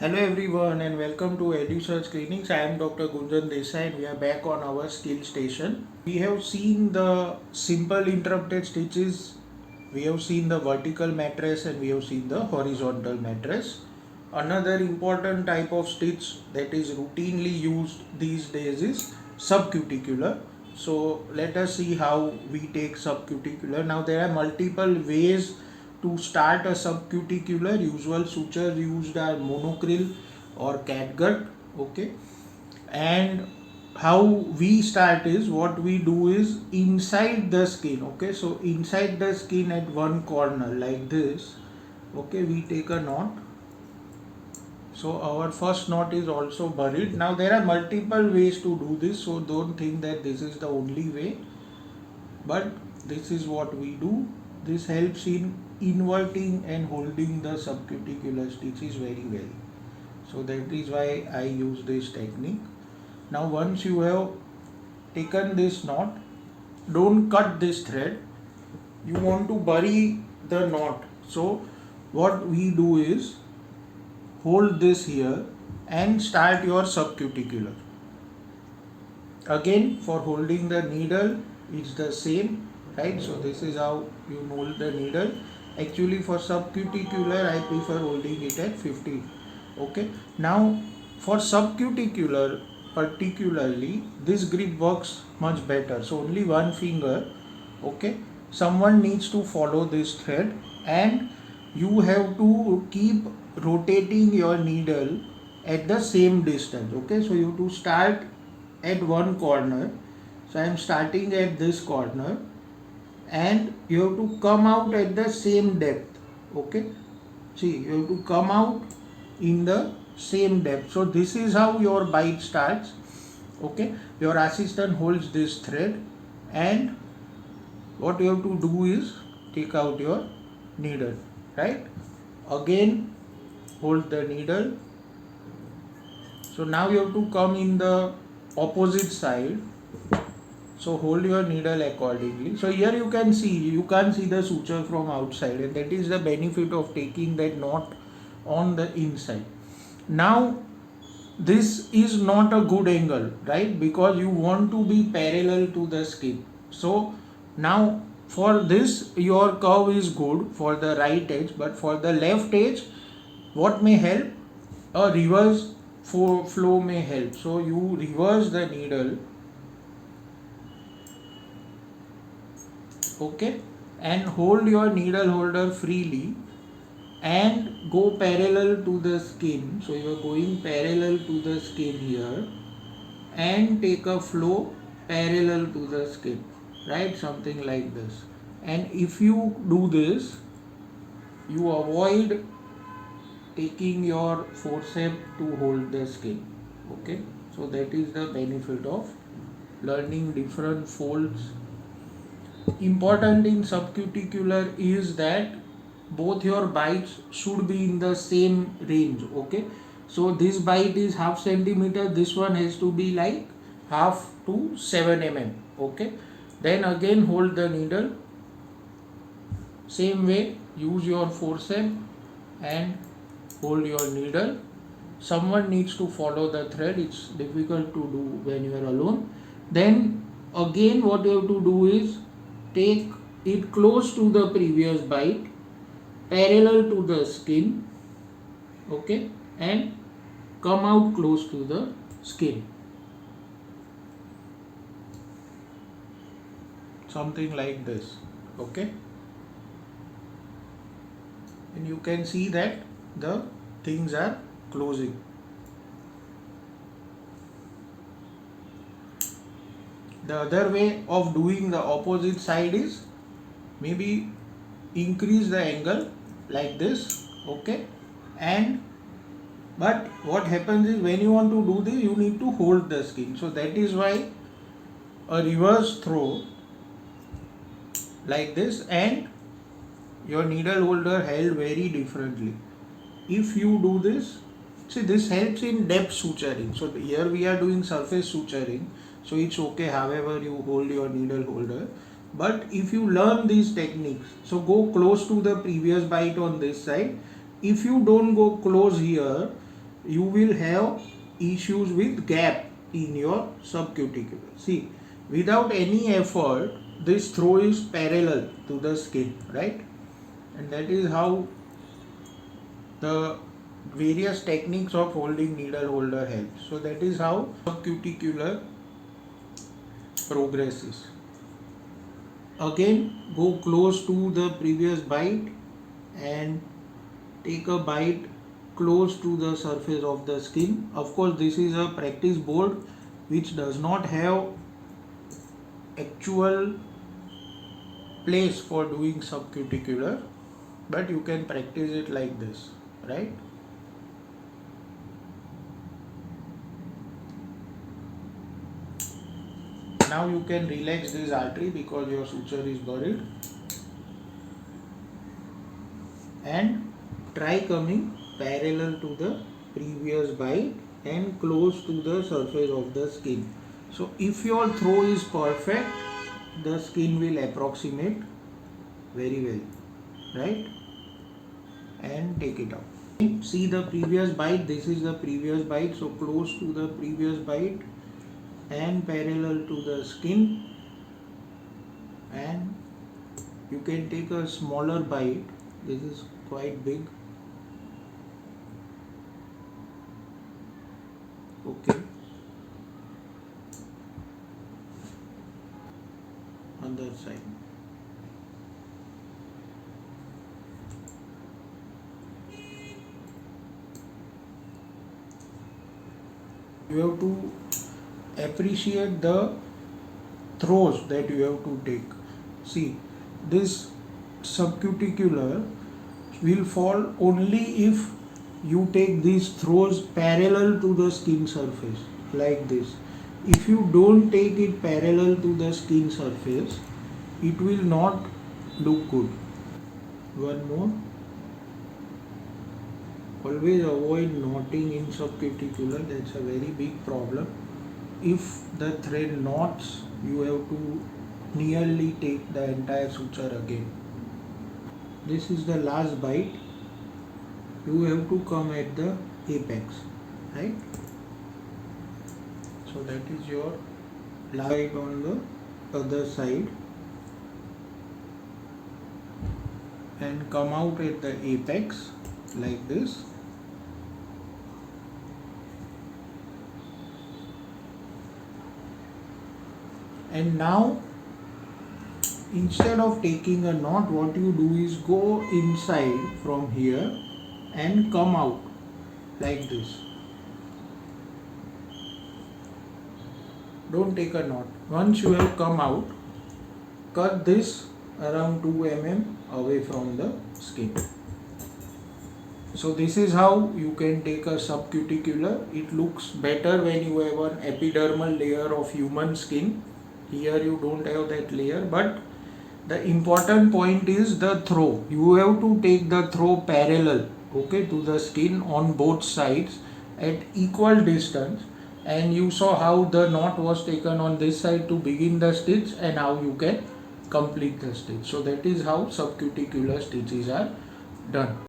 Hello everyone and welcome to Edusurg Clinics. I am Dr. Gunjan Desai and we are back on our skill station. We have seen the simple interrupted stitches, we have seen the vertical mattress and we have seen the horizontal mattress. Another important type of stitch that is routinely used these days is subcuticular. So let us see how we take subcuticular. Now there are multiple ways to start a subcuticular. Usual suture used are Monocryl or Catgut. Okay, and how we start is what we do is inside the skin. Okay, so inside the skin at one corner like this. Okay, we take a knot. So our first knot is also buried. Now there are multiple ways to do this, so don't think that this is the only way, but this is what we do. This helps in inverting and holding the subcuticular stitches very well. So that is why I use this technique. Now once you have taken this knot, don't cut this thread. You want to bury the knot. So what we do is hold this here and start your subcuticular. Again, for holding the needle it's the same, right? So this is how you hold the needle. Actually for subcuticular I prefer holding it at 50. Okay, now for subcuticular particularly this grip works much better. So only one finger. Okay, someone needs to follow this thread and you have to keep rotating your needle at the same distance. Okay, so you have to start at one corner. So I am starting at this corner and you have to come out at the same depth. Okay, see, you have to come out in the same depth. So this is how your bite starts. Okay, your assistant holds this thread and what you have to do is take out your needle, right? Again hold the needle. So now you have to come in the opposite side. So hold your needle accordingly. So here you can see, you can't see the suture from outside, and that is the benefit of taking that knot on the inside. Now this is not a good angle, right? Because you want to be parallel to the skin. So now for this your curve is good for the right edge, but for the left edge what may help? A reverse flow may help. So you reverse the needle, okay, and hold your needle holder freely and go parallel to the skin. So you are going parallel to the skin here and take a flow parallel to the skin, right? Something like this. And if you do this, you avoid taking your forceps to hold the skin. Okay, so that is the benefit of learning different folds. Important in subcuticular is that both your bites should be in the same range. Okay, so this bite is half centimeter, this one has to be like half to 7 mm. Okay, then again hold the needle, same way use your forceps and hold your needle. Someone needs to follow the thread, it's difficult to do when you are alone. Then again what you have to do is take it close to the previous bite, parallel to the skin, okay, and come out close to the skin, something like this. Okay, and you can see that the things are closing. The other way of doing the opposite side is maybe increase the angle like this. Okay, and but what happens is when you want to do this you need to hold the skin. So that is why a reverse throw like this and your needle holder held very differently. If you do this, see, this helps in depth suturing. So here we are doing surface suturing, so it's okay however you hold your needle holder. But if you learn these techniques, so go close to the previous bite on this side. If you don't go close here, you will have issues with gap in your subcuticular. See, without any effort, this throw is parallel to the skin, right? And that is how the various techniques of holding needle holder help. So that is how subcuticular progresses. Again, go close to the previous bite and take a bite close to the surface of the skin. Of course, this is a practice board which does not have actual place for doing subcuticular, but you can practice it like this, right? Now you can relax this artery because your suture is buried, and try coming parallel to the previous bite and close to the surface of the skin. So if your throw is perfect, the skin will approximate very well, right? And take it out. See the previous bite, this is the previous bite, so close to the previous bite and parallel to the skin, and you can take a smaller bite. This is quite big. Okay. Other side. You have to appreciate the throws that you have to take. See, this subcuticular will fall only if you take these throws parallel to the skin surface like this. If you don't take it parallel to the skin surface, it will not look good. One more. Always avoid knotting in subcuticular, that's a very big problem. If the thread knots, you have to nearly take the entire suture again. This is the last bite. You have to come at the apex, right? So that is your last bite on the other side, and come out at the apex like this. And now, instead of taking a knot, what you do is go inside from here and come out like this. Don't take a knot. Once you have come out, cut this around 2 mm away from the skin. So this is how you can take a subcuticular. It looks better when you have an epidermal layer of human skin. Here you don't have that layer, but the important point is the throw. You have to take the throw parallel, okay, to the skin on both sides at equal distance. And you saw how the knot was taken on this side to begin the stitch and how you can complete the stitch. So that is how subcuticular stitches are done.